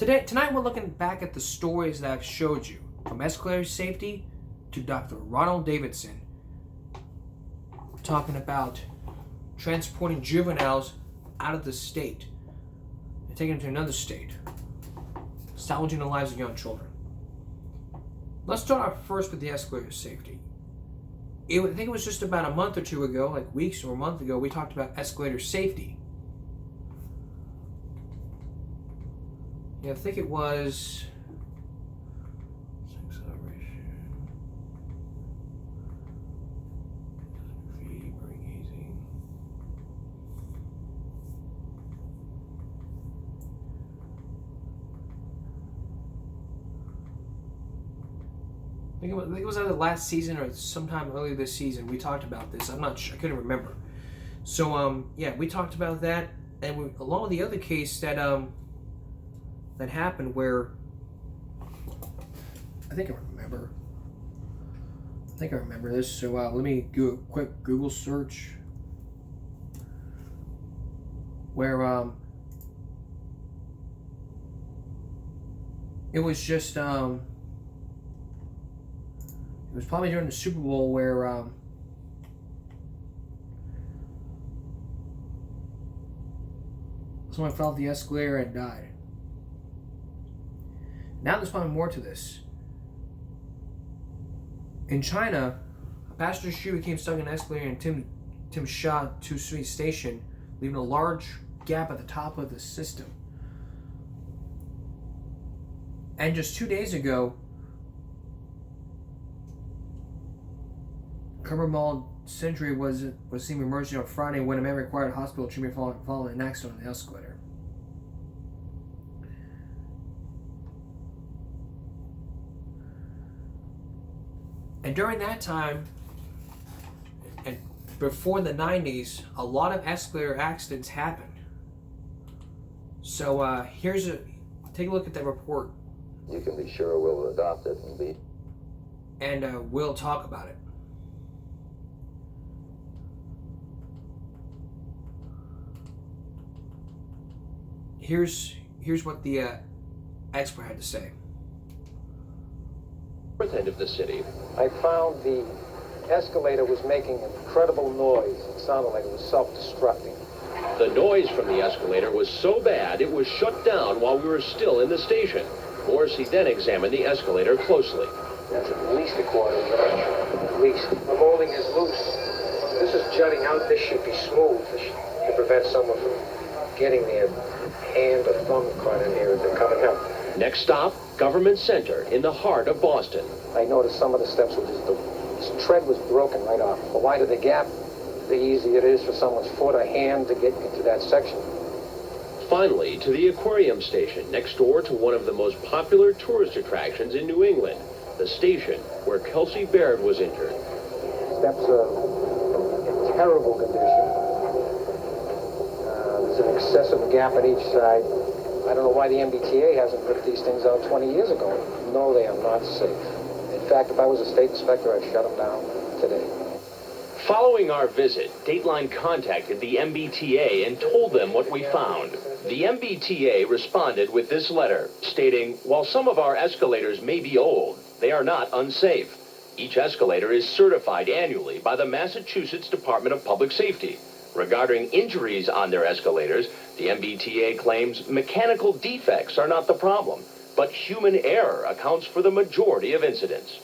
Tonight we're looking back at the stories that I've showed you, from escalator safety to Dr. Ronald Davidson. We're talking about transporting juveniles out of the state and taking them to another state, salvaging the lives of young children. Let's start off first with the escalator safety. I think it was just about a month or two ago, like weeks or a month ago, we talked about escalator safety. Yeah, I think it was I think it was either last season or sometime earlier this season. We talked about this. I'm not sure. I couldn't remember. So yeah, we talked about that, and along with the other case that that happened where I think I remember this. So let me do a quick Google search where it was just it was probably during the Super Bowl where someone fell off the escalator and died. Now there's probably more to this. In China, a passenger's shoe became stuck in an escalator in Tim Sha Tsui Station, leaving a large gap at the top of the system. And just 2 days ago, Combermall Century was seen emerging on Friday when a man required hospital treatment following an accident on the escalator. And during that time, and before the 90s, a lot of escalator accidents happened. So take a look at that report. You can be sure we'll adopt it and we'll talk about it. Here's what the expert had to say. End of the city. I found the escalator was making an incredible noise. It sounded like it was self-destructing. The noise from the escalator was so bad it was shut down while we were still in the station. Morrissey then examined the escalator closely. That's at least a quarter of an inch. At least. The molding is loose. This is jutting out. This should be smooth. This should prevent someone from getting their hand or thumb caught in here as they're coming up. Next stop, Government Center in the heart of Boston. I noticed some of the steps were just, the tread was broken right off. The wider the gap, the easier it is for someone's foot or hand to get into that section. Finally, to the aquarium station, next door to one of the most popular tourist attractions in New England, the station where Kelsey Baird was injured. Steps are in terrible condition. There's an excessive gap at each side. I don't know why the MBTA hasn't put these things out 20 years ago. No, they are not safe. In fact, if I was a state inspector, I'd shut them down today. Following our visit, Dateline contacted the MBTA and told them what we found. The MBTA responded with this letter, stating, while some of our escalators may be old, they are not unsafe. Each escalator is certified annually by the Massachusetts Department of Public Safety. Regarding injuries on their escalators, the MBTA claims mechanical defects are not the problem, but human error accounts for the majority of incidents.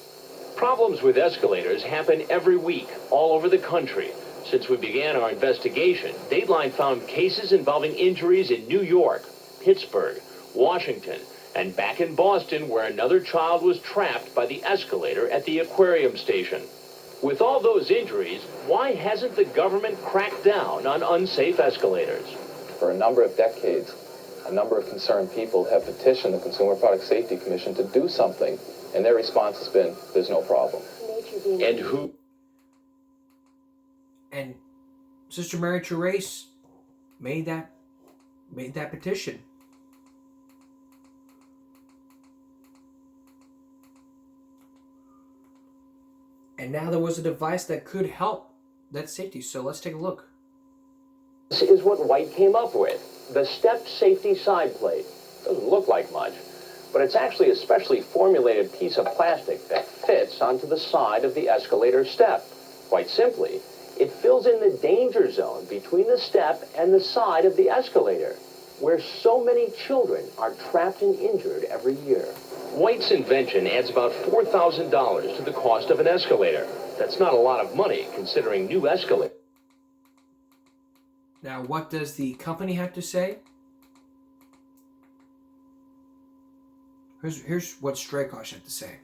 Problems with escalators happen every week all over the country. Since we began our investigation, Dateline found cases involving injuries in New York, Pittsburgh, Washington, and back in Boston, where another child was trapped by the escalator at the aquarium station. With all those injuries, why hasn't the government cracked down on unsafe escalators? For a number of decades, a number of concerned people have petitioned the Consumer Product Safety Commission to do something, and their response has been, there's no problem. And who? And Sister Mary Therese made that petition. And now there was a device that could help that safety. So let's take a look. This is what White came up with. The step safety side plate. Doesn't look like much, but it's actually a specially formulated piece of plastic that fits onto the side of the escalator step. Quite simply, it fills in the danger zone between the step and the side of the escalator, where so many children are trapped and injured every year. White's invention adds about $4,000 to the cost of an escalator. That's not a lot of money, considering new escalators. Now, what does the company have to say? Here's what Strakosh had to say.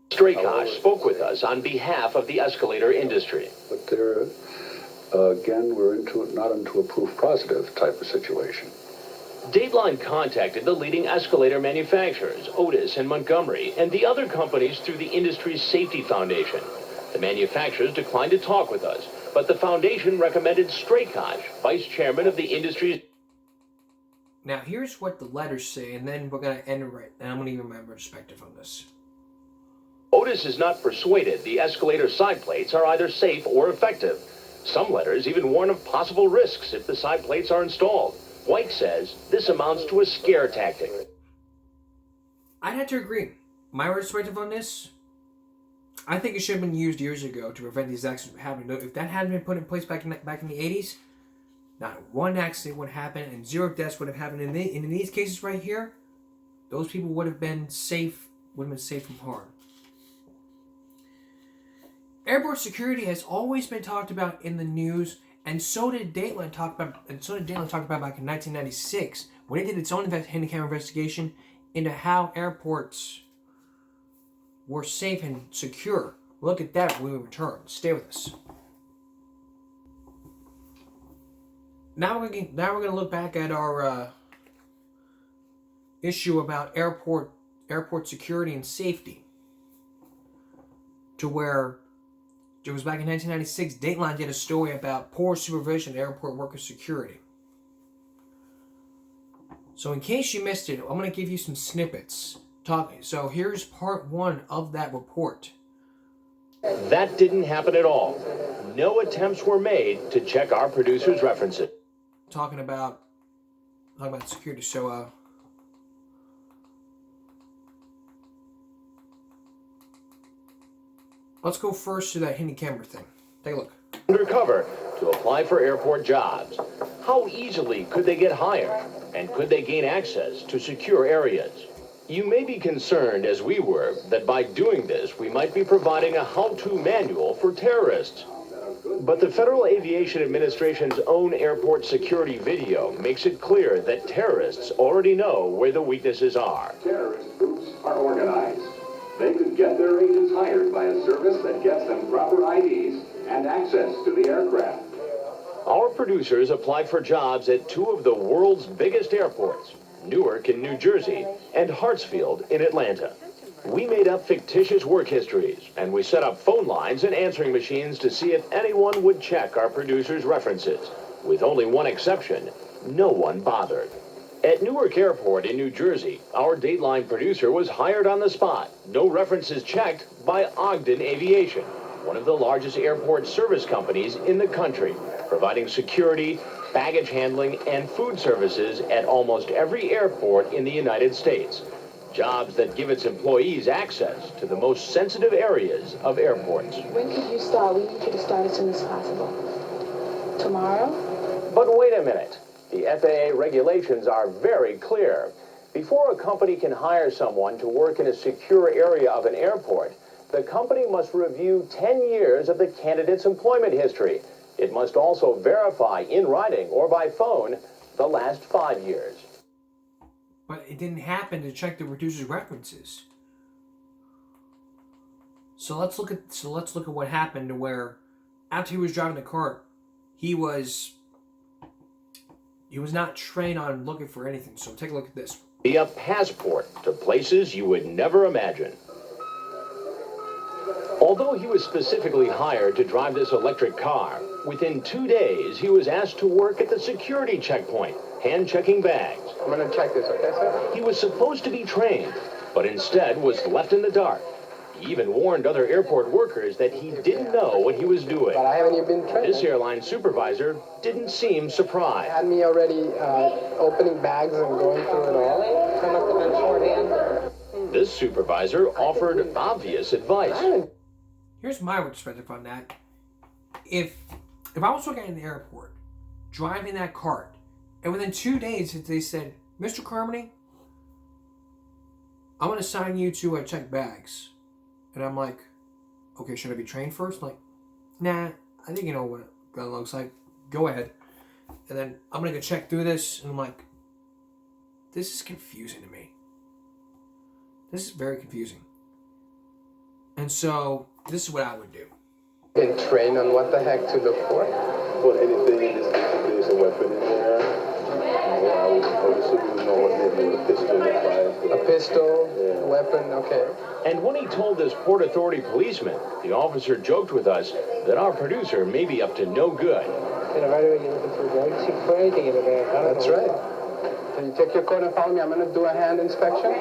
Strakosh spoke with us on behalf of the escalator industry. But there, again, we're not into a proof positive type of situation. Dateline contacted the leading escalator manufacturers, Otis and Montgomery, and the other companies through the industry's safety foundation. The manufacturers declined to talk with us, but the foundation recommended Strakosh, vice chairman of the industry's... Now, here's what the letters say, and then we're going to end it right. And I'm going to give my perspective on this. Otis is not persuaded the escalator side plates are either safe or effective. Some letters even warn of possible risks if the side plates are installed. White says this amounts to a scare tactic. I'd have to agree. My perspective on this, I think it should have been used years ago to prevent these accidents from happening. If that hadn't been put in place back in the 80s, not one accident would happen and 0 deaths would have happened. In these cases right here, those people would have been safe from harm. Airport security has always been talked about in the news, and so did Dateline talk about back in 1996 when it did its own handicap investigation into how airports were safe and secure. Look at that when we return. Stay with us. Now we're going to look back at our issue about airport security and safety, to where it was back in 1996, Dateline did a story about poor supervision of airport worker security. So in case you missed it, I'm going to give you some snippets. So here's part 1 of that report. That didn't happen at all. No attempts were made to check our producer's references. Talking about security. So let's go first to that hidden camera thing. Take a look. Undercover to apply for airport jobs. How easily could they get hired? And could they gain access to secure areas? You may be concerned, as we were, that by doing this, we might be providing a how-to manual for terrorists. But the Federal Aviation Administration's own airport security video makes it clear that terrorists already know where the weaknesses are. Terrorist groups are organized. They could get their agents hired by a service that gets them proper IDs and access to the aircraft. Our producers applied for jobs at 2 of the world's biggest airports, Newark in New Jersey and Hartsfield in Atlanta. We made up fictitious work histories, and we set up phone lines and answering machines to see if anyone would check our producers' references. With only one exception, no one bothered. At Newark Airport in New Jersey, our Dateline producer was hired on the spot. No references checked by Ogden Aviation, one of the largest airport service companies in the country, providing security, baggage handling, and food services at almost every airport in the United States. Jobs that give its employees access to the most sensitive areas of airports. When could you start? We need you to start as soon as possible. Tomorrow? But wait a minute. The FAA regulations are very clear. Before a company can hire someone to work in a secure area of an airport, the company must review 10 years of the candidate's employment history. It must also verify in writing or by phone the last 5 years. But it didn't happen to check the producer's references. So let's look at what happened to where after he was driving the car, he was not trained on looking for anything. So take a look at this. Be a passport to places you would never imagine. Although he was specifically hired to drive this electric car, within 2 days he was asked to work at the security checkpoint, hand-checking bags. I'm going to check this, okay, sir? He was supposed to be trained, but instead was left in the dark. He even warned other airport workers that he didn't know what he was doing. But I haven't even been trained. This airline supervisor didn't seem surprised. Had me already opening bags and going through it all. Turn up in shorthand. This supervisor offered obvious advice. Here's my perspective on that. If I was working in the airport, driving that cart, and within 2 days they said, Mr. Carmody, I'm going to assign you to check bags. And I'm like, okay, should I be trained first? I'm like, nah, I think you know what that looks like. Go ahead. And then I'm going to go check through this. And I'm like, this is confusing to me. This is very confusing. And so, this is what I would do. Been trained on what the heck to look for? Well, anything in this case, there's a weapon in there. I would obviously know what maybe a pistol look like. A pistol, a weapon, okay. And when he told this Port Authority policeman, the officer joked with us that our producer may be up to no good. Right away, you're looking for drugs, you put anything in the bag. That's right. Can you take your coat and follow me? I'm going to do a hand inspection.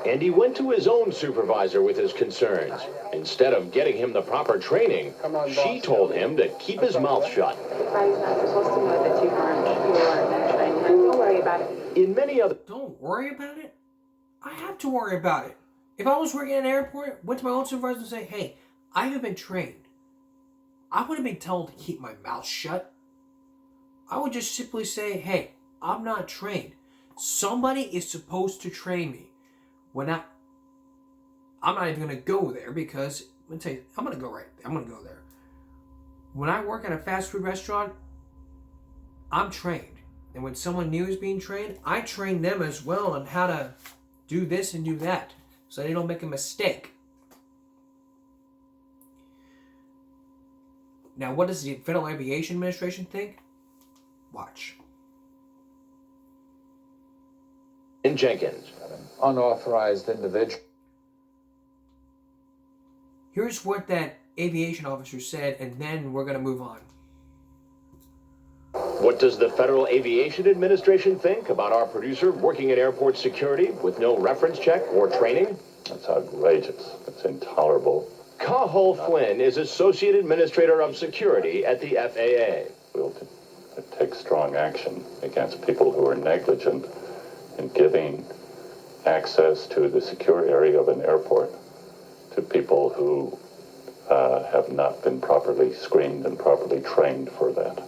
And he went to his own supervisor with his concerns. Instead of getting him the proper training, she told him to keep his mouth shut. Everybody's not supposed to know that you weren't trained. Don't worry about it. In many other... Don't worry about it? I have to worry about it. If I was working at an airport, went to my own supervisor and say, hey, I haven't been trained, I wouldn't be told to keep my mouth shut. I would just simply say, hey, I'm not trained. Somebody is supposed to train me. I'm not even going to go there because, let me tell you, I'm going to go right there. I'm going to go there. When I work at a fast food restaurant, I'm trained. And when someone new is being trained, I train them as well on how to do this and do that so they don't make a mistake. Now, what does the Federal Aviation Administration think? Watch. In Jenkins. Unauthorized individual. Here's what that aviation officer said, and then we're going to move on. What does the Federal Aviation Administration think about our producer working at airport security with no reference check or training? That's outrageous. It's intolerable. Cahill Flynn is Associate Administrator of Security at the FAA. We'll take strong action against people who are negligent in giving access to the secure area of an airport to people who have not been properly screened and properly trained for that.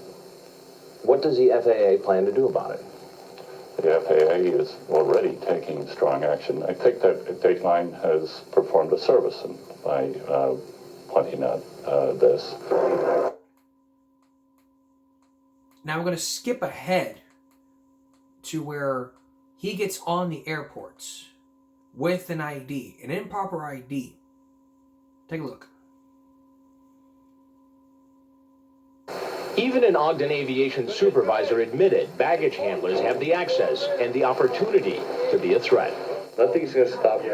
What does the FAA plan to do about it? The FAA is already taking strong action. I think that Dateline has performed a service by pointing out this. Now we're going to skip ahead to where he gets on the airports with an ID, an improper ID. Take a look. Even an Ogden Aviation supervisor admitted baggage handlers have the access and the opportunity to be a threat. Nothing's going to stop you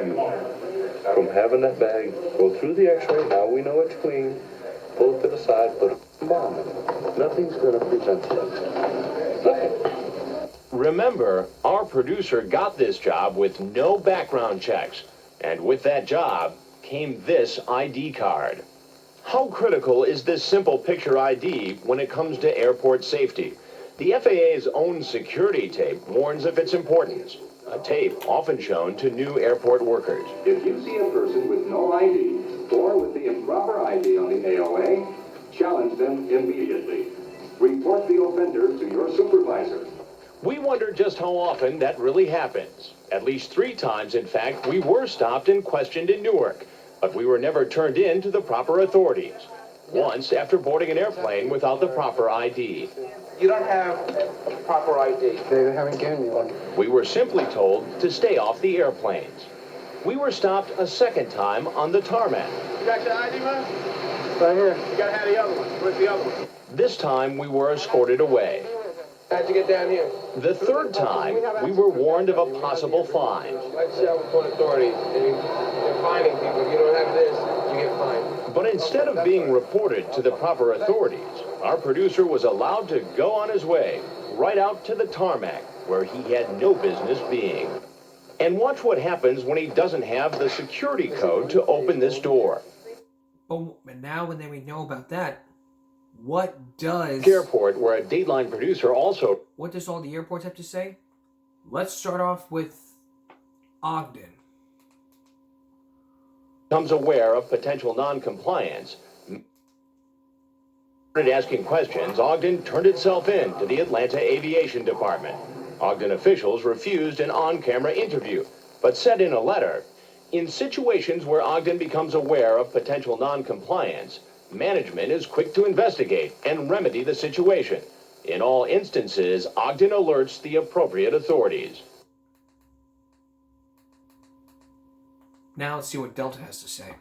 from having that bag go through the x-ray. Now we know it's clean. Pull it to the side, put a bomb in it. Nothing's going to prevent it. Nothing. Remember, our producer got this job with no background checks. And with that job came this ID card. How critical is this simple picture ID when it comes to airport safety? The FAA's own security tape warns of its importance. A tape often shown to new airport workers. If you see a person with no ID or with the improper ID on the AOA, challenge them immediately. Report the offender to your supervisor. We wonder just how often that really happens. At least 3 times, in fact, we were stopped and questioned in Newark, but we were never turned in to the proper authorities. Once after boarding an airplane without the proper ID. You don't have a proper ID. They haven't given me one. We were simply told to stay off the airplanes. We were stopped a second time on the tarmac. You got your ID, man? Right here. You gotta have the other one. Where's the other one? This time we were escorted away. How'd you get down here? The third time, we were warned of a possible fine. Let's share with Port Authority. And you're fining people. If you don't have this, you get fined. But instead of being reported to the proper authorities, our producer was allowed to go on his way, right out to the tarmac, where he had no business being. And watch what happens when he doesn't have the security code to open this door. Oh, and now when we know about that, what does... Airport, where a Dateline producer also... What does all the airports have to say? Let's start off with Ogden. Becomes aware of potential non-compliance. Started asking questions, Ogden turned itself in to the Atlanta Aviation Department. Ogden officials refused an on-camera interview, but said in a letter, in situations where Ogden becomes aware of potential non-compliance, management is quick to investigate and remedy the situation. In all instances, Ogden alerts the appropriate authorities. Now let's see what Delta has to say.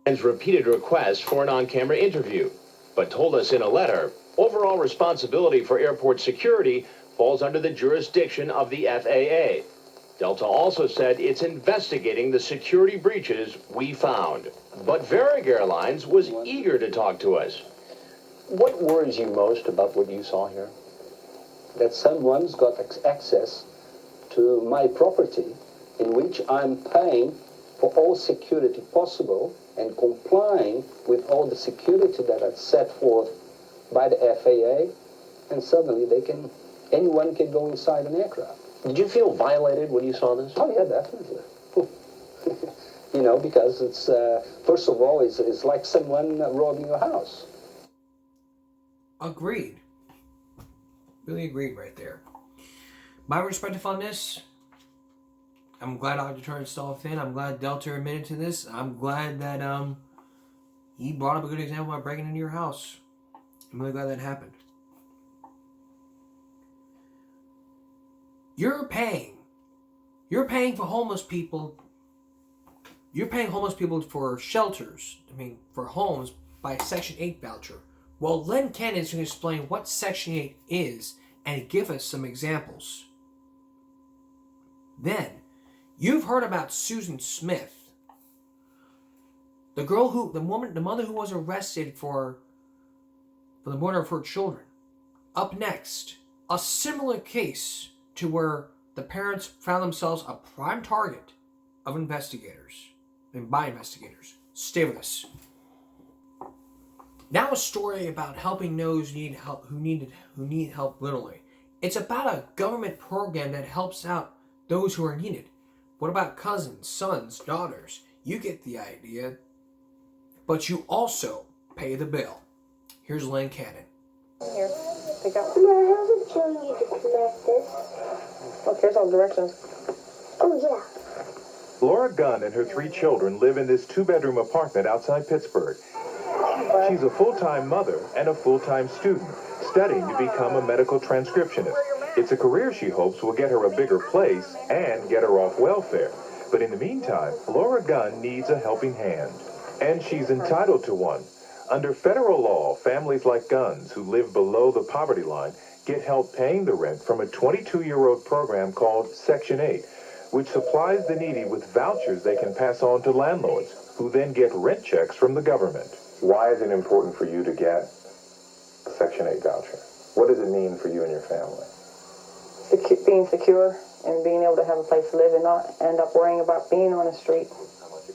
Ogden's repeated requests for an on-camera interview, but told us in a letter, overall responsibility for airport security falls under the jurisdiction of the FAA. Delta also said it's investigating the security breaches we found. But Varig Airlines was eager to talk to us. What worries you most about what you saw here? That someone's got access to my property in which I'm paying for all security possible and complying with all the security that are set forth by the FAA, and suddenly anyone can go inside an aircraft. Did you feel violated when you saw this? Oh yeah, definitely. You know, because it's, first of all, it's like someone robbing your house. Agreed. Really agreed right there. My perspective on this, I'm glad Ogden turned himself in. I'm glad Delta admitted to this. I'm glad that he brought up a good example by breaking into your house. I'm really glad that happened. You're paying for homeless people. You're paying homeless people for shelters. For homes by Section 8 voucher. Well, Len Cannon is going to explain what Section 8 is and give us some examples. Then, you've heard about Susan Smith, the mother who was arrested for the murder of her children. Up next, a similar case to where the parents found themselves a prime target of investigators, by investigators. Stay with us. Now a story about helping those who need help literally. It's about a government program that helps out those who are needed. What about cousins, sons, daughters? You get the idea. But you also pay the bill. Here's Len Cannon. Here, pick up. No, how's it telling you to connect this? Look, here's all the directions. Oh, yeah. Laura Gunn and her 3 children live in this 2-bedroom apartment outside Pittsburgh. She's a full-time mother and a full-time student, studying to become a medical transcriptionist. It's a career she hopes will get her a bigger place and get her off welfare. But in the meantime, Laura Gunn needs a helping hand. And she's entitled to one. Under federal law, families like Gunn's who live below the poverty line get help paying the rent from a 22-year-old program called Section 8, which supplies the needy with vouchers they can pass on to landlords, who then get rent checks from the government. Why is it important for you to get a Section 8 voucher? What does it mean for you and your family? Being secure and being able to have a place to live and not end up worrying about being on the street.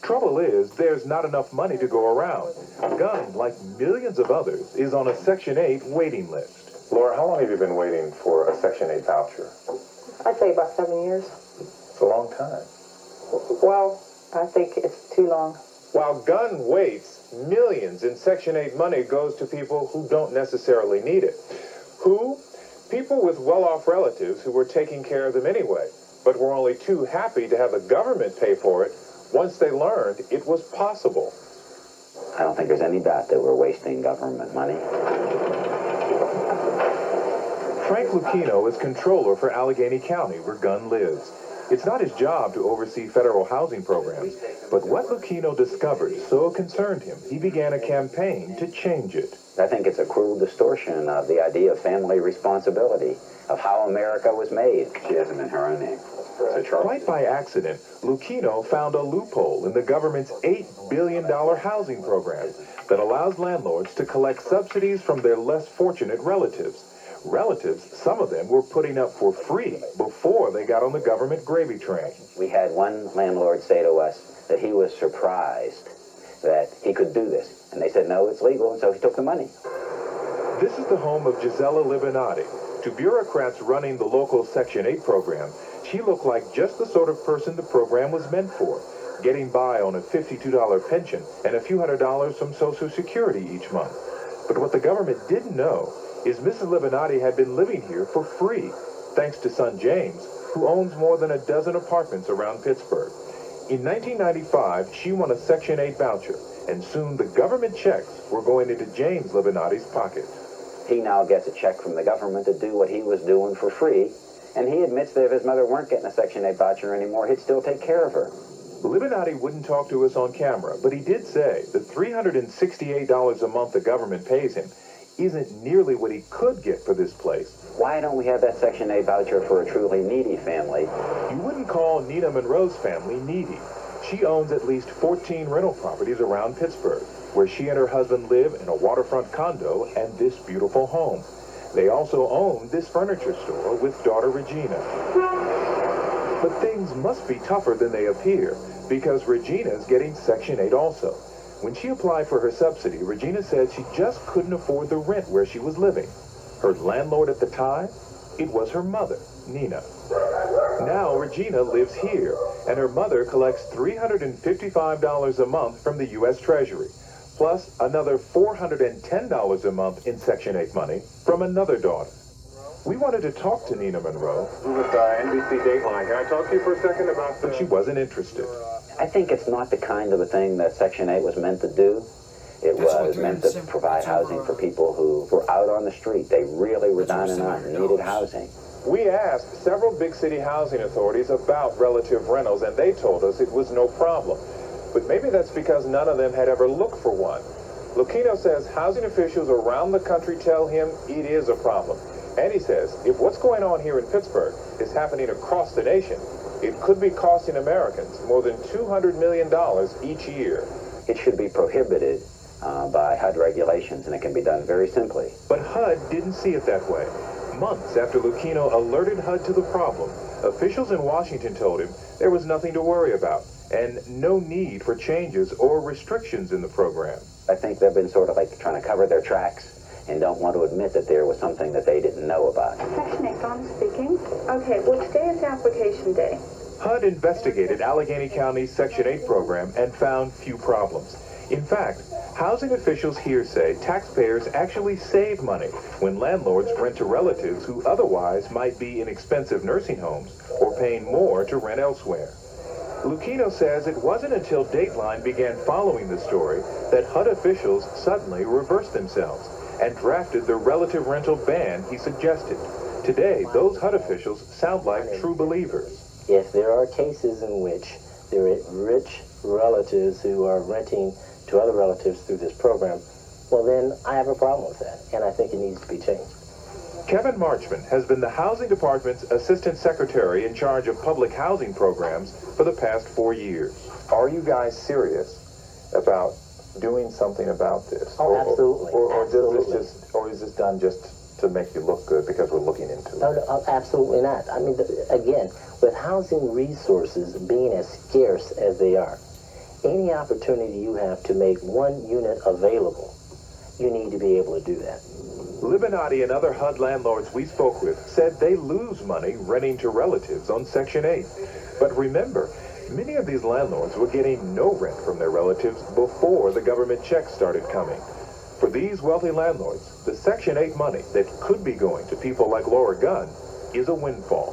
Trouble is, there's not enough money to go around. Gunn, like millions of others, is on a Section 8 waiting list. Laura, how long have you been waiting for a Section 8 voucher? I'd say about 7 years. It's a long time. Well, I think it's too long. While Gunn waits, millions in Section 8 money goes to people who don't necessarily need it. Who? People with well-off relatives who were taking care of them anyway, but were only too happy to have the government pay for it once they learned it was possible. I don't think there's any doubt that we're wasting government money. Frank Lucchino is controller for Allegheny County, where Gunn lives. It's not his job to oversee federal housing programs, but what Lucchino discovered so concerned him, he began a campaign to change it. I think it's a cruel distortion of the idea of family responsibility, of how America was made. She has them in her own name. Quite by accident, Lucchino found a loophole in the government's $8 billion housing program that allows landlords to collect subsidies from their less fortunate relatives. Relatives, some of them were putting up for free before they got on the government gravy train. We had one landlord say to us that he was surprised that he could do this. And they said, no, it's legal, and so he took the money. This is the home of Gisela Libinati. To bureaucrats running the local Section 8 program, she looked like just the sort of person the program was meant for, getting by on a $52 pension and a few $100s from Social Security each month. But what the government didn't know is Mrs. Libinati had been living here for free, thanks to son James, who owns more than a dozen apartments around Pittsburgh. In 1995, she won a Section 8 voucher, and soon the government checks were going into James Libinati's pocket. He now gets a check from the government to do what he was doing for free, and he admits that if his mother weren't getting a Section 8 voucher anymore, he'd still take care of her. Libinati wouldn't talk to us on camera, but he did say the $368 a month the government pays him isn't nearly what he could get for this place. Why don't we have that Section 8 voucher for a truly needy family? You wouldn't call Nina Monroe's family needy. She owns at least 14 rental properties around Pittsburgh, where she and her husband live in a waterfront condo and this beautiful home. They also own this furniture store with daughter Regina. But things must be tougher than they appear, because Regina's getting Section 8 also. When she applied for her subsidy, Regina said she just couldn't afford the rent where she was living. Her landlord at the time? It was her mother, Nina. Now Regina lives here, and her mother collects $355 a month from the U.S. Treasury, plus another $410 a month in Section 8 money from another daughter. We wanted to talk to Nina Monroe. With NBC Dateline, can I talk to you for a second about But she wasn't interested. I think it's not the kind of a thing that Section 8 was meant to do. It was meant to provide housing for people who were out on the street. They really were down and out and needed housing. We asked several big city housing authorities about relative rentals, and they told us it was no problem. But maybe that's because none of them had ever looked for one. Lucchino says housing officials around the country tell him it is a problem. And he says if what's going on here in Pittsburgh is happening across the nation, it could be costing Americans more than $200 million each year. It should be prohibited by HUD regulations, and it can be done very simply. But HUD didn't see it that way. Months after Lucchino alerted HUD to the problem, officials in Washington told him there was nothing to worry about and no need for changes or restrictions in the program. I think they've been sort of like trying to cover their tracks and don't want to admit that there was something that they didn't know about. Section 8, Dawn speaking. Okay, well, today is the application day. HUD investigated Allegheny County's Section 8 program and found few problems. In fact, housing officials here say taxpayers actually save money when landlords rent to relatives who otherwise might be in expensive nursing homes or paying more to rent elsewhere. Lucchino says it wasn't until Dateline began following the story that HUD officials suddenly reversed themselves and drafted the relative rental ban he suggested. Today, those HUD officials sound like true believers. If there are cases in which there are rich relatives who are renting to other relatives through this program, well then I have a problem with that, and I think it needs to be changed. Kevin Marchman has been the Housing Department's Assistant Secretary in charge of public housing programs for the past 4 years. Are you guys serious about doing something about this? Oh, absolutely. Or is this done just to make you look good because we're looking into it? No, absolutely not. I mean, again, with housing resources being as scarce as they are, any opportunity you have to make one unit available, you need to be able to do that. Libinati and other HUD landlords we spoke with said they lose money renting to relatives on Section 8. But remember, many of these landlords were getting no rent from their relatives before the government checks started coming. For these wealthy landlords, the Section 8 money that could be going to people like Laura Gunn is a windfall.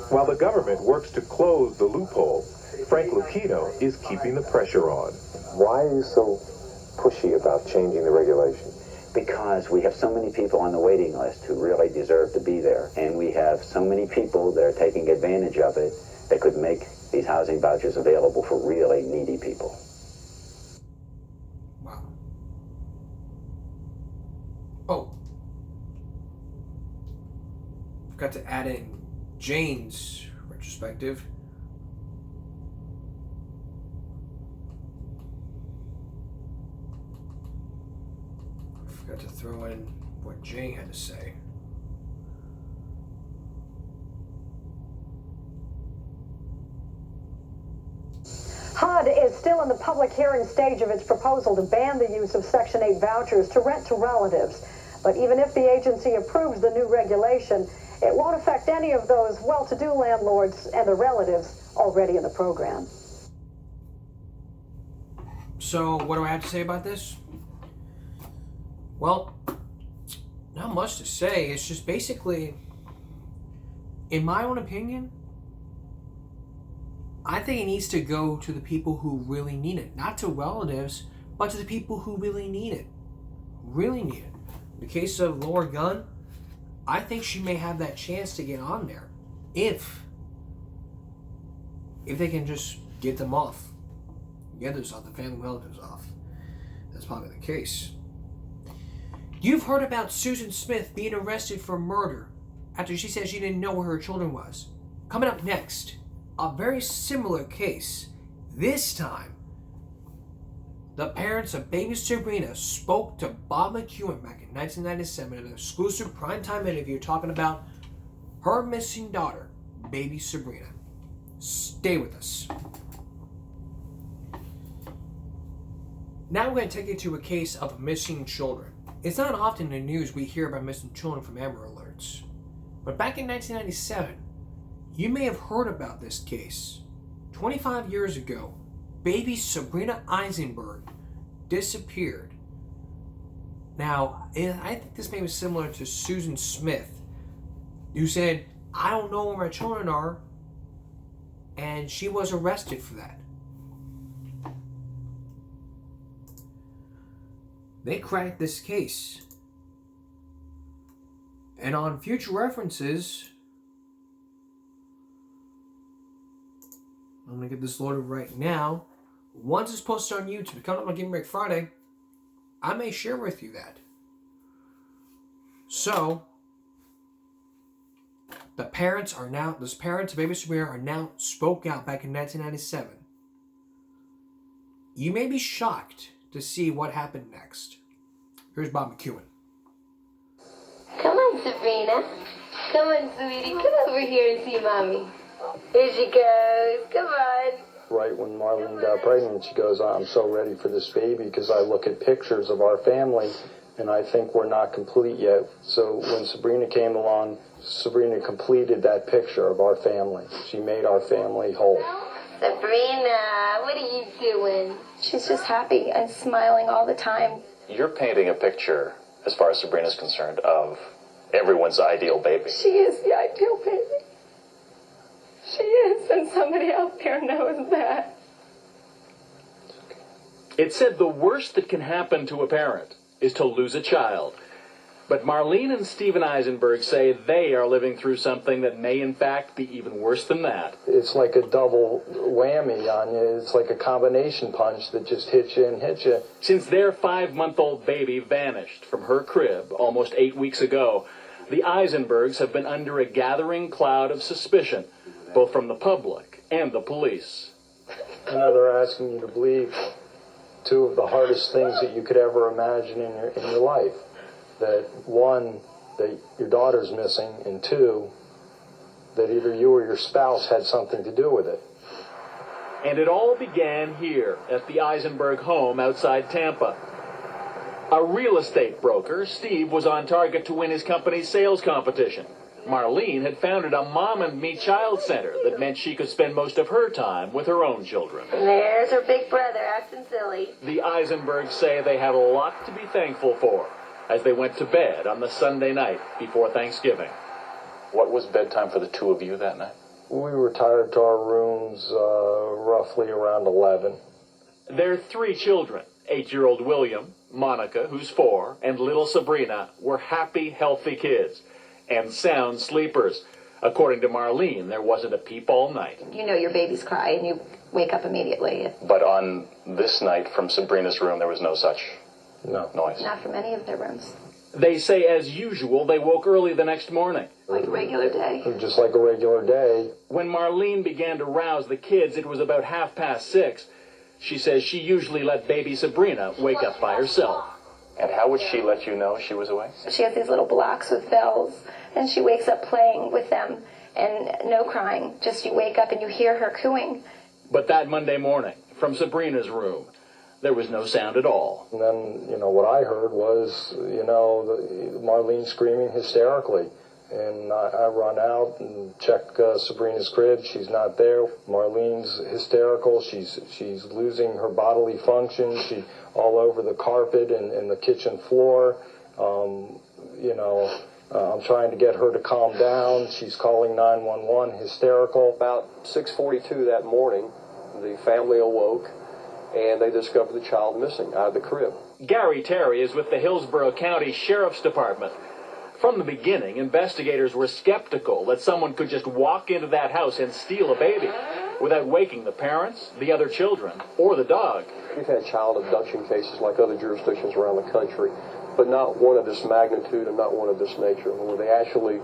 While the government works to close the loophole, Frank Lucchino is keeping the pressure on. Why are you so pushy about changing the regulation? Because we have so many people on the waiting list who really deserve to be there, and we have so many people that are taking advantage of it that could make these housing vouchers available for really needy people. Wow. Oh. Forgot to add in Jane's retrospective. Forgot to throw in what Jay had to say. HUD is still in the public hearing stage of its proposal to ban the use of Section 8 vouchers to rent to relatives. But even if the agency approves the new regulation, it won't affect any of those well-to-do landlords and their relatives already in the program. So, what do I have to say about this? Well, not much to say. It's just basically, in my own opinion, I think it needs to go to the people who really need it. Not to relatives, but to the people who really need it. Really need it. In the case of Laura Gunn, I think she may have that chance to get on there. If they can just get them off. Get those off, the family relatives off. That's probably the case. You've heard about Susan Smith being arrested for murder after she said she didn't know where her children was. Coming up next, a very similar case. This time, the parents of baby Sabrina spoke to Bob McEwen back in 1997 in an exclusive primetime interview talking about her missing daughter, baby Sabrina. Stay with us. Now we're going to take you to a case of missing children. It's not often in the news we hear about missing children from Amber Alerts. But back in 1997, you may have heard about this case. 25 years ago, baby Sabrina Eisenberg disappeared. Now, I think this may be similar to Susan Smith, who said, I don't know where my children are, and she was arrested for that. They cracked this case. And on future references, I'm going to get this loaded right now. Once it's posted on YouTube, coming up on Game Break Friday, I may share with you that. So, the parents of baby Sabrina are now spoke out back in 1997. You may be shocked to see what happened next. Here's Bob McEwen. Come on, Sabrina. Come on, sweetie. Come over here and see Mommy. Here she goes. Come on. Right when Marlene got pregnant, she goes, I'm so ready for this baby because I look at pictures of our family and I think we're not complete yet. So when Sabrina came along, Sabrina completed that picture of our family. She made our family whole. Sabrina, what are you doing? She's just happy and smiling all the time. You're painting a picture, as far as Sabrina's concerned, of everyone's ideal baby. She is the ideal baby. She is, and somebody out there knows that. It said the worst that can happen to a parent is to lose a child. But Marlene and Stephen Eisenberg say they are living through something that may in fact be even worse than that. It's like a double whammy on you. It's like a combination punch that just hits you and hits you. Since their 5-month-old baby vanished from her crib almost 8 weeks ago, the Eisenbergs have been under a gathering cloud of suspicion, both from the public and the police. I know they're asking you to believe two of the hardest things that you could ever imagine in your life. That one, that your daughter's missing, and two, that either you or your spouse had something to do with it. And it all began here at the Eisenberg home outside Tampa. A real estate broker, Steve, was on target to win his company's sales competition. Marlene had founded a mom and me child center that meant she could spend most of her time with her own children. There's her big brother acting silly. The Eisenbergs say they had a lot to be thankful for as they went to bed on the Sunday night before Thanksgiving. What was bedtime for the two of you that night? We retired to our rooms roughly around 11. Their 3 children, 8-year-old William, Monica, who's 4, and little Sabrina, were happy, healthy kids and sound sleepers. According to Marlene, there wasn't a peep all night. You know your babies cry and you wake up immediately. But on this night from Sabrina's room, there was no such noise. Not from any of their rooms. They say, as usual, they woke early the next morning. Like a regular day. Just like a regular day. When Marlene began to rouse the kids, it was about 6:30. She says she usually let baby Sabrina wake up by herself. And how would she let you know she was away? She has these little blocks with bells, and she wakes up playing with them, and no crying, just you wake up and you hear her cooing. But that Monday morning, from Sabrina's room, there was no sound at all. And then, what I heard was, Marlene screaming hysterically. And I run out and check Sabrina's crib. She's not there. Marlene's hysterical. She's losing her bodily function. She's all over the carpet and the kitchen floor. I'm trying to get her to calm down. She's calling 911, hysterical. About 6:42 that morning, the family awoke, and they discovered the child missing out of the crib. Gary Terry is with the Hillsborough County Sheriff's Department. From the beginning, investigators were skeptical that someone could just walk into that house and steal a baby without waking the parents, the other children, or the dog. We've had child abduction cases like other jurisdictions around the country, but not one of this magnitude and not one of this nature, where they actually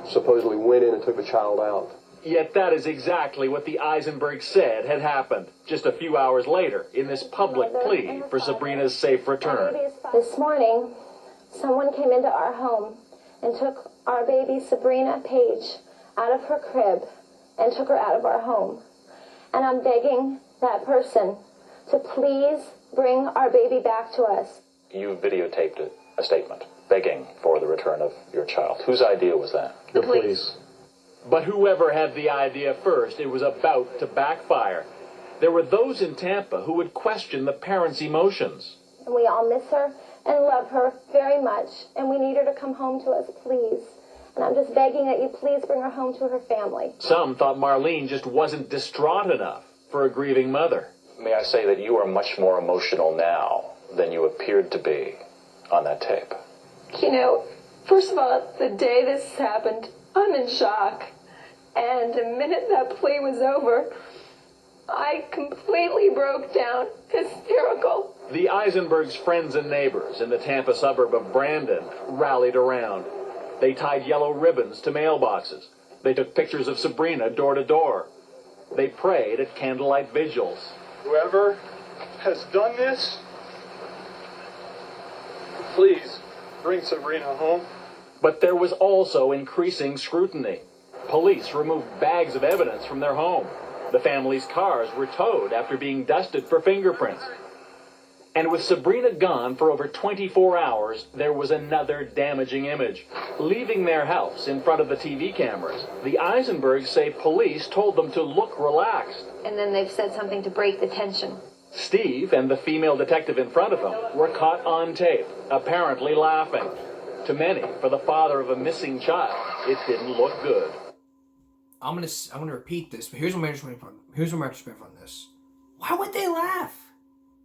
supposedly went in and took the child out. Yet that is exactly what the Eisenbergs said had happened just a few hours later in this public plea for Sabrina's safe return. This morning, someone came into our home and took our baby Sabrina Page out of her crib and took her out of our home. And I'm begging that person to please bring our baby back to us. You videotaped a statement begging for the return of your child. Whose idea was that? The police. But whoever had the idea first, it was about to backfire. There were those in Tampa who would question the parents' emotions. And we all miss her and love her very much, and we need her to come home to us, please. And I'm just begging that you please bring her home to her family. Some thought Marlene just wasn't distraught enough for a grieving mother. May I say that you are much more emotional now than you appeared to be on that tape? First of all, the day this happened, I'm in shock. And the minute that plea was over, I completely broke down, hysterical. The Eisenbergs' friends and neighbors in the Tampa suburb of Brandon rallied around. They tied yellow ribbons to mailboxes. They took pictures of Sabrina door to door. They prayed at candlelight vigils. Whoever has done this, please bring Sabrina home. But there was also increasing scrutiny. Police removed bags of evidence from their home. The family's cars were towed after being dusted for fingerprints. And with Sabrina gone for over 24 hours, there was another damaging image. Leaving their house in front of the TV cameras, the Eisenbergs say police told them to look relaxed. And then they've said something to break the tension. Steve and the female detective in front of him were caught on tape, apparently laughing. To many, for the father of a missing child, it didn't look good. I'm gonna repeat this, but here's my perspective on this. Why would they laugh?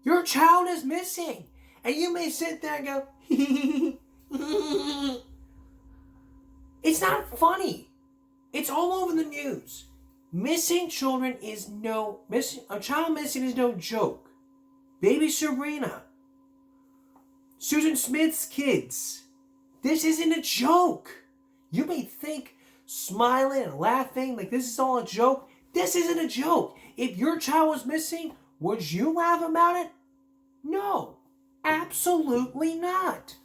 Your child is missing, and you may sit there and go, it's not funny. It's all over the news. Missing children is a child missing is no joke. Baby Sabrina, Susan Smith's kids. This isn't a joke. You may think smiling and laughing like this is all a joke. This isn't a joke. If your child was missing, would you laugh about it? No, absolutely not.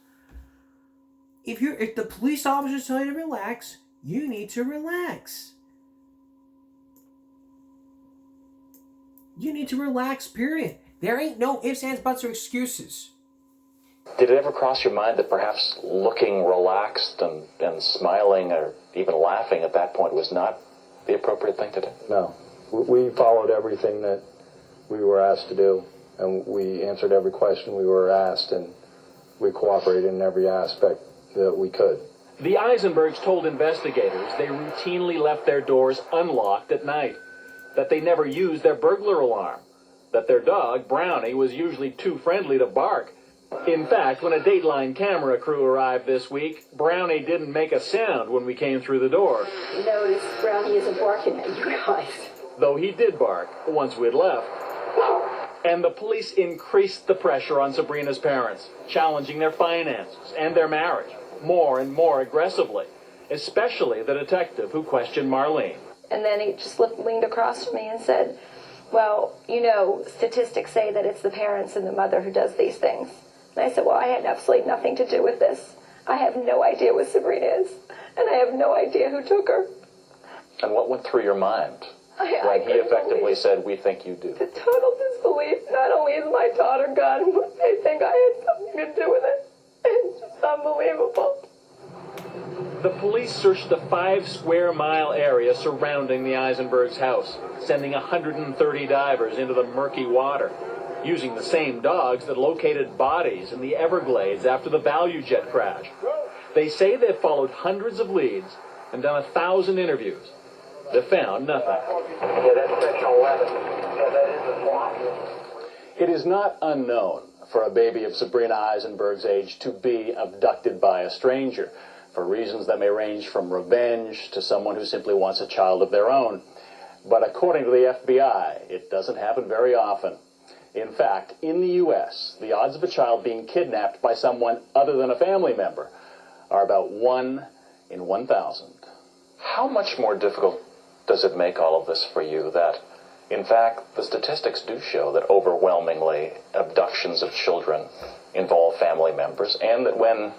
If the police officers tell you to relax, you need to relax. You need to relax, period. There ain't no ifs, ands, buts, or excuses. Did it ever cross your mind that perhaps looking relaxed and smiling or even laughing at that point was not the appropriate thing to do? No. We followed everything that we were asked to do, and we answered every question we were asked, and we cooperated in every aspect that we could. The Eisenbergs told investigators they routinely left their doors unlocked at night, that they never used their burglar alarm, that their dog, Brownie, was usually too friendly to bark. In fact, when a Dateline camera crew arrived this week, Brownie didn't make a sound when we came through the door. Notice Brownie isn't barking at you guys. Though he did bark once we'd left. And the police increased the pressure on Sabrina's parents, challenging their finances and their marriage more and more aggressively, especially the detective who questioned Marlene. And then he just leaned across from me and said, well, statistics say that it's the parents and the mother who does these things. And I said, well, I had absolutely nothing to do with this. I have no idea what Sabrina is, and I have no idea who took her. And what went through your mind when he effectively said, we think you do? The total disbelief. Not only is my daughter gone, but they think I had something to do with it. It's just unbelievable. The police searched the 5 square mile area surrounding the Eisenbergs' house, sending 130 divers into the murky water, using the same dogs that located bodies in the Everglades after the ValueJet crash. They say they've followed hundreds of leads and done 1,000 interviews. They found nothing. Yeah, that's section 11. Yeah, that is a swamp. It is not unknown for a baby of Sabrina Eisenberg's age to be abducted by a stranger, for reasons that may range from revenge to someone who simply wants a child of their own. But according to the FBI, it doesn't happen very often. In fact, in the U.S., the odds of a child being kidnapped by someone other than a family member are about 1 in 1,000. How much more difficult does it make all of this for you that, in fact, the statistics do show that overwhelmingly abductions of children involve family members, and that when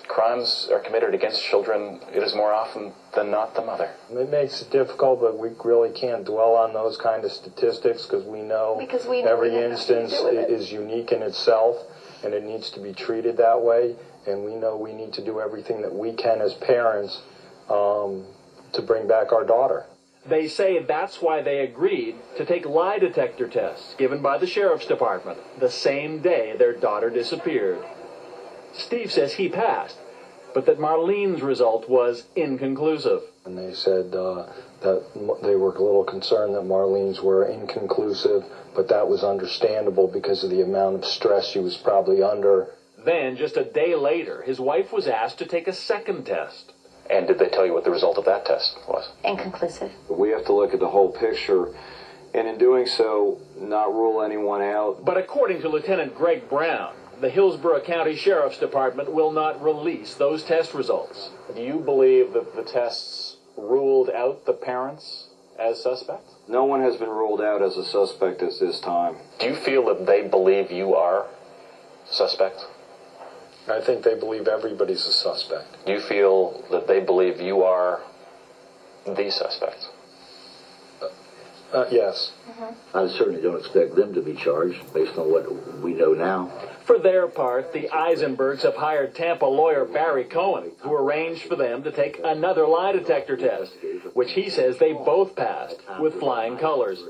crimes are committed against children, it is more often than not the mother? It makes it difficult, but we really can't dwell on those kind of statistics because we know every instance is unique in itself, and it needs to be treated that way. And we know we need to do everything that we can as parents to bring back our daughter. They say that's why they agreed to take lie detector tests given by the sheriff's department the same day their daughter disappeared. Steve says he passed, but that Marlene's result was inconclusive. And they said that they were a little concerned that Marlene's were inconclusive, but that was understandable because of the amount of stress she was probably under. Then, just a day later, his wife was asked to take a second test. And did they tell you what the result of that test was? Inconclusive. We have to look at the whole picture, and in doing so, not rule anyone out. But according to Lieutenant Greg Brown, the Hillsborough County Sheriff's Department will not release those test results. Do you believe that the tests ruled out the parents as suspects? No one has been ruled out as a suspect at this time. Do you feel that they believe you are suspect? I think they believe everybody's a suspect. Do you feel that they believe you are the suspect? Yes. I certainly don't expect them to be charged based on what we know now. For their part, the Eisenbergs have hired Tampa lawyer Barry Cohen, who arranged for them to take another lie detector test, which he says they both passed with flying colors.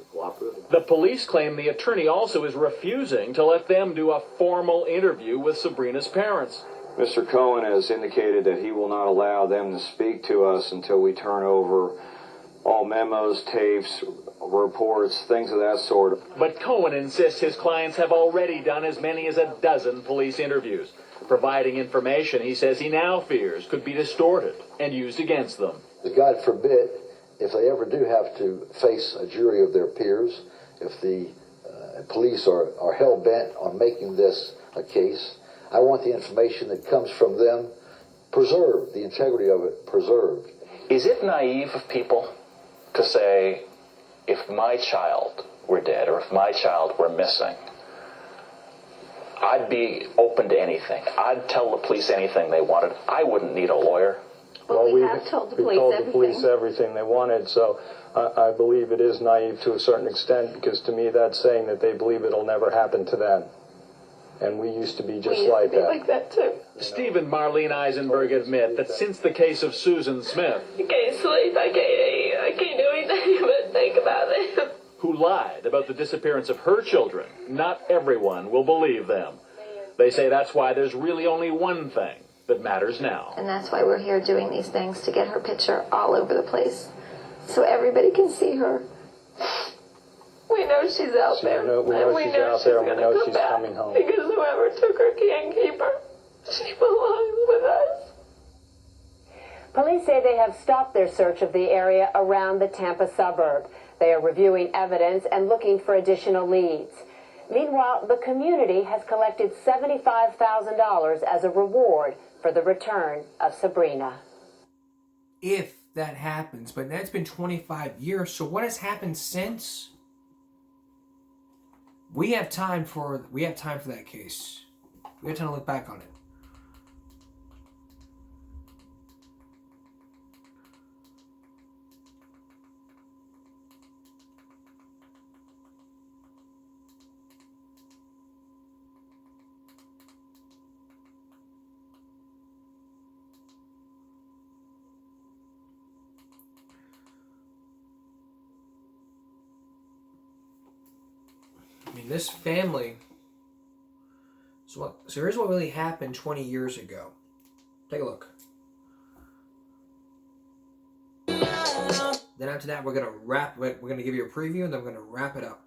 The police claim the attorney also is refusing to let them do a formal interview with Sabrina's parents. Mr. Cohen has indicated that he will not allow them to speak to us until we turn over all memos, tapes, reports, things of that sort. But Cohen insists his clients have already done as many as a dozen police interviews, providing information he says he now fears could be distorted and used against them. God forbid, if they ever do have to face a jury of their peers, if the police are hell-bent on making this a case, I want the information that comes from them preserved, the integrity of it preserved. Is it naive of people to say, if my child were dead or if my child were missing, I'd be open to anything. I'd tell the police anything they wanted. I wouldn't need a lawyer. Well, we have told the police everything they wanted, so I believe it is naive to a certain extent, because to me that's saying that they believe it'll never happen to them. And we used to be just like that. Like that too. Steve and Marlene Eisenberg admit that since the case of Susan Smith, I can't sleep, I can't do anything but think about it. who lied about the disappearance of her children, not everyone will believe them. They say that's why there's really only one thing that matters now. And that's why we're here doing these things, to get her picture all over the place, so everybody can see her. We know she's out there. We know she's out there, and we know she's coming home. Because whoever took her can't keep her. She belongs with us. Police say they have stopped their search of the area around the Tampa suburb. They are reviewing evidence and looking for additional leads. Meanwhile, the community has collected $75,000 as a reward for the return of Sabrina. If that happens, but that's been 25 years, so what has happened since? We have time for that case. We got time to look back on it. I mean, this family. So here's what really happened 20 years ago. Take a look. Then after that, we're gonna give you a preview, and then we're gonna wrap it up.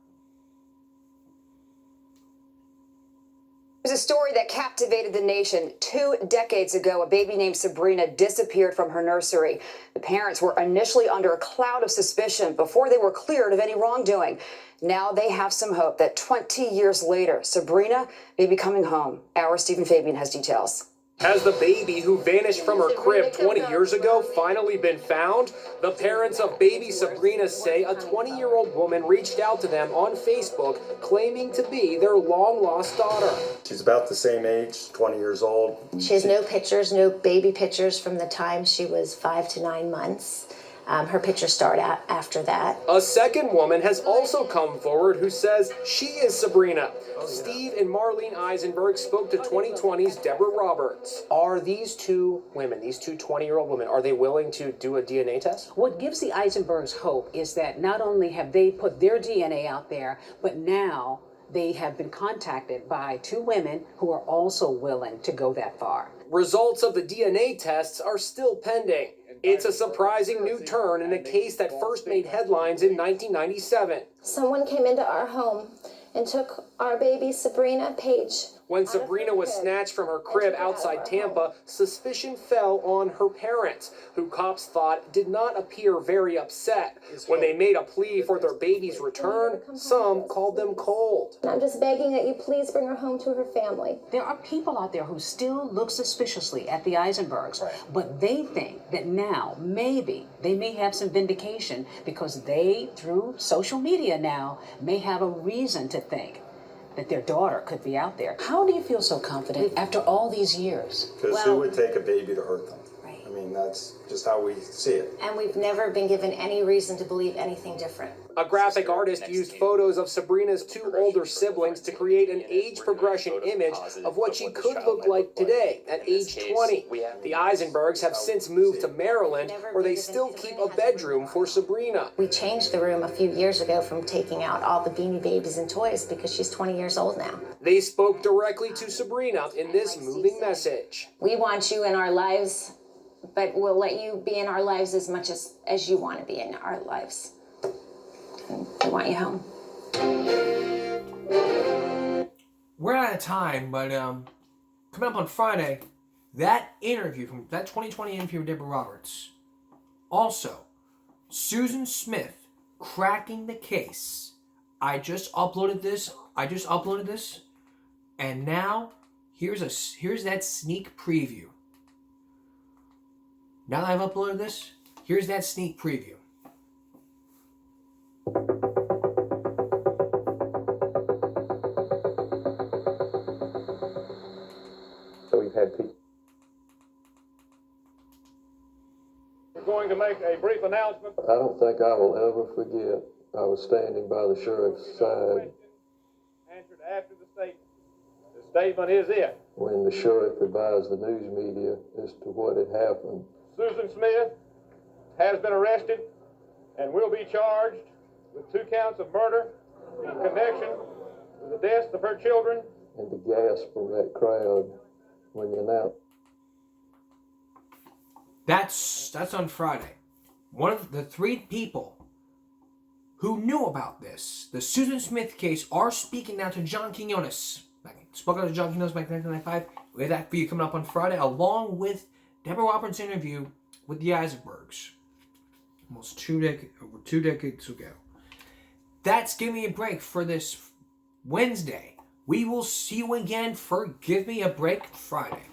There's a story that captivated the nation. 2 decades ago, a baby named Sabrina disappeared from her nursery. The parents were initially under a cloud of suspicion before they were cleared of any wrongdoing. Now they have some hope that 20 years later, Sabrina may be coming home. Our Stephen Fabian has details. Has the baby who vanished from her crib 20 years ago finally been found? The parents of baby Sabrina say a 20-year-old woman reached out to them on Facebook claiming to be their long-lost daughter. She's about the same age, 20 years old. She has no pictures, no baby pictures from the time she was 5 to 9 months. Her pictures start out after that. A second woman has also come forward who says she is Sabrina. Steve and Marlene Eisenberg spoke to 2020's Deborah Roberts. Are these two women, these two 20-year-old women, are they willing to do a DNA test? What gives the Eisenbergs hope is that not only have they put their DNA out there, but now they have been contacted by 2 women who are also willing to go that far. Results of the DNA tests are still pending. It's a surprising new turn in a case that first made headlines in 1997. Someone came into our home and took our baby Sabrina Page. When Sabrina was snatched from her crib outside Tampa, suspicion fell on her parents, who cops thought did not appear very upset. When they made a plea for their baby's return, some called them cold. I'm just begging that you please bring her home to her family. There are people out there who still look suspiciously at the Eisenbergs, but they think that now maybe they may have some vindication because they, through social media now, may have a reason to think that their daughter could be out there. How do you feel so confident after all these years? Because who would take a baby to hurt them? Right. I mean, that's just how we see it. And we've never been given any reason to believe anything different. A graphic artist used photos of Sabrina's 2 older siblings to create an age progression image of what she could look like today at age 20. The Eisenbergs have since moved to Maryland, where they still keep a bedroom for Sabrina. We changed the room a few years ago from taking out all the Beanie Babies and toys because she's 20 years old now. They spoke directly to Sabrina in this moving message. We want you in our lives, but we'll let you be in our lives as much as you want to be in our lives. We want you home. We're out of time, but coming up on Friday, that interview from that 2020 interview with Deborah Roberts. Also, Susan Smith cracking the case. I just uploaded this, and now here's that sneak preview. Now that I've uploaded this, here's that sneak preview. So we've had people. We're going to make a brief announcement. I don't think I will ever forget. I was standing by the sheriff's side Answered after the statement. The statement is it. when the sheriff advised the news media as to what had happened. Susan Smith has been arrested and will be charged with 2 counts of murder in connection with the deaths of her children. And the gasp from that crowd when you announced. That's on Friday. One of the 3 people who knew about this, the Susan Smith case, are speaking now to John Quinones. Spoke out to John Quinones back in 1995. We have that for you coming up on Friday, along with Deborah Roberts' interview with the Eisenbergs. Almost over 2 decades ago. That's Give Me a Break for this Wednesday. We will see you again for Give Me a Break Friday.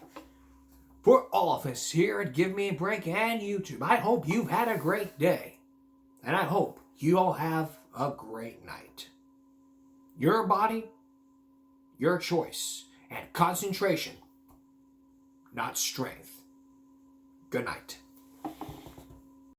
For all of us here at Give Me a Break and YouTube, I hope you've had a great day. And I hope you all have a great night. Your body, your choice. and concentration, not strength. Good night.